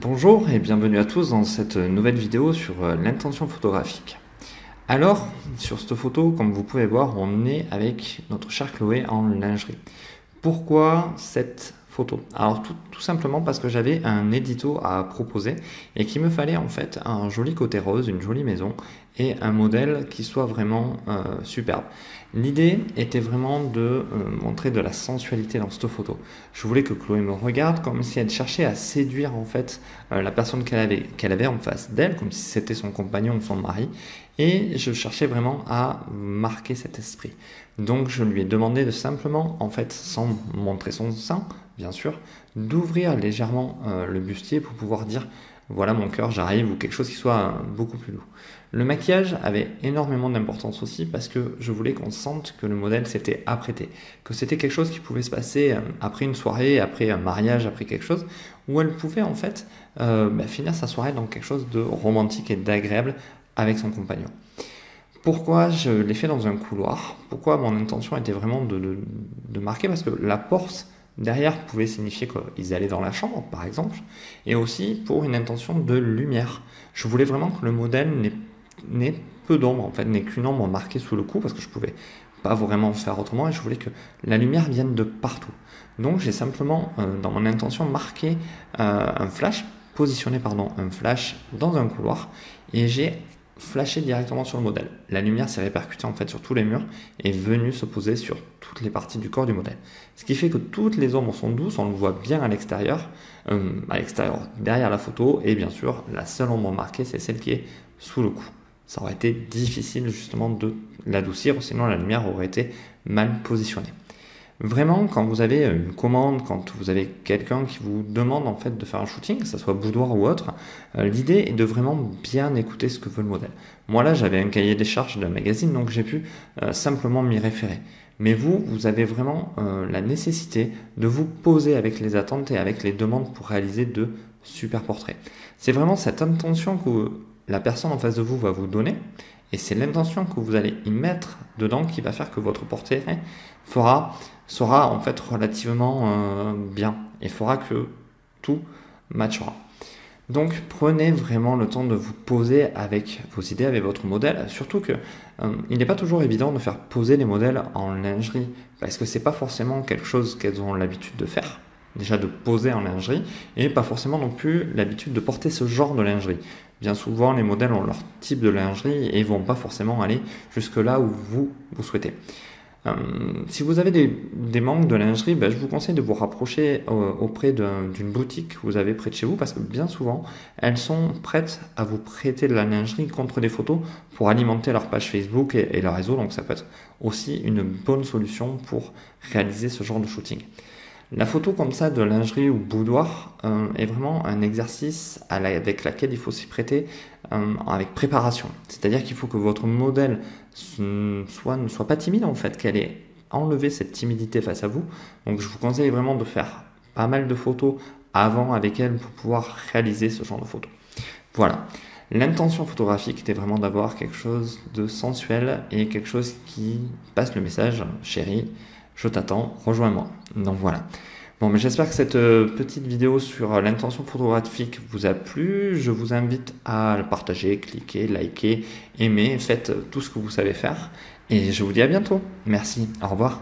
Bonjour et bienvenue à tous dans cette nouvelle vidéo sur l'intention photographique. Alors, sur cette photo, comme vous pouvez voir, on est avec notre chère Chloé en lingerie. Pourquoi cette photo? Alors tout simplement parce que j'avais un édito à proposer et qu'il me fallait en fait un joli côté rose, une jolie maison et un modèle qui soit vraiment superbe. L'idée était vraiment de montrer de la sensualité dans cette photo. Je voulais que Chloé me regarde comme si elle cherchait à séduire en fait la personne qu'elle avait en face d'elle, comme si c'était son compagnon ou son mari. Et je cherchais vraiment à marquer cet esprit. Donc je lui ai demandé de simplement, en fait, sans montrer son sein, bien sûr, d'ouvrir légèrement le bustier pour pouvoir dire voilà mon cœur, j'arrive, ou quelque chose qui soit beaucoup plus doux. Le maquillage avait énormément d'importance aussi parce que je voulais qu'on sente que le modèle s'était apprêté, que c'était quelque chose qui pouvait se passer après une soirée, après un mariage, après quelque chose, où elle pouvait en fait finir sa soirée dans quelque chose de romantique et d'agréable avec son compagnon. Pourquoi je l'ai fait dans un couloir? Pourquoi mon intention était vraiment de marquer? Parce que la porte derrière pouvait signifier qu'ils allaient dans la chambre, par exemple, et aussi pour une intention de lumière. Je voulais vraiment que le modèle n'ait peu d'ombre, en fait, n'ait qu'une ombre marquée sous le cou, parce que je pouvais pas vraiment faire autrement, et je voulais que la lumière vienne de partout. Donc j'ai simplement, dans mon intention, marqué un flash, positionné pardon, un flash dans un couloir, et j'ai flashé directement sur le modèle. La lumière s'est répercutée en fait sur tous les murs et est venue se poser sur toutes les parties du corps du modèle. Ce qui fait que toutes les ombres sont douces, on le voit bien à l'extérieur, derrière la photo, et bien sûr la seule ombre marquée c'est celle qui est sous le cou. Ça aurait été difficile justement de l'adoucir, sinon la lumière aurait été mal positionnée. Vraiment, quand vous avez une commande, quand vous avez quelqu'un qui vous demande en fait de faire un shooting, que ce soit boudoir ou autre, l'idée est de vraiment bien écouter ce que veut le modèle. Moi là, j'avais un cahier des charges d'un magazine, donc j'ai pu simplement m'y référer. Mais vous avez vraiment la nécessité de vous poser avec les attentes et avec les demandes pour réaliser de super portraits. C'est vraiment cette intention que la personne en face de vous va vous donner, et c'est l'intention que vous allez y mettre dedans qui va faire que votre portrait sera en fait relativement bien et fera que tout matchera. Donc prenez vraiment le temps de vous poser avec vos idées, avec votre modèle, surtout que il n'est pas toujours évident de faire poser les modèles en lingerie, parce que c'est pas forcément quelque chose qu'elles ont l'habitude de faire, déjà de poser en lingerie, et pas forcément non plus l'habitude de porter ce genre de lingerie. Bien souvent, les modèles ont leur type de lingerie et vont pas forcément aller jusque là où vous souhaitez. Si vous avez des manques de lingerie, je vous conseille de vous rapprocher auprès d'une boutique que vous avez près de chez vous, parce que bien souvent, elles sont prêtes à vous prêter de la lingerie contre des photos pour alimenter leur page Facebook et leur réseau, donc ça peut être aussi une bonne solution pour réaliser ce genre de shooting. La photo comme ça de lingerie ou boudoir est vraiment un exercice avec lequel il faut s'y prêter avec préparation. C'est-à-dire qu'il faut que votre modèle ne soit pas timide en fait, qu'elle ait enlevé cette timidité face à vous. Donc je vous conseille vraiment de faire pas mal de photos avant avec elle pour pouvoir réaliser ce genre de photos. Voilà. L'intention photographique était vraiment d'avoir quelque chose de sensuel et quelque chose qui passe le message, chérie, je t'attends, rejoins-moi. Donc voilà. Bon, mais j'espère que cette petite vidéo sur l'intention photographique vous a plu. Je vous invite à le partager, cliquer, liker, aimer, faites tout ce que vous savez faire. Et je vous dis à bientôt. Merci, au revoir.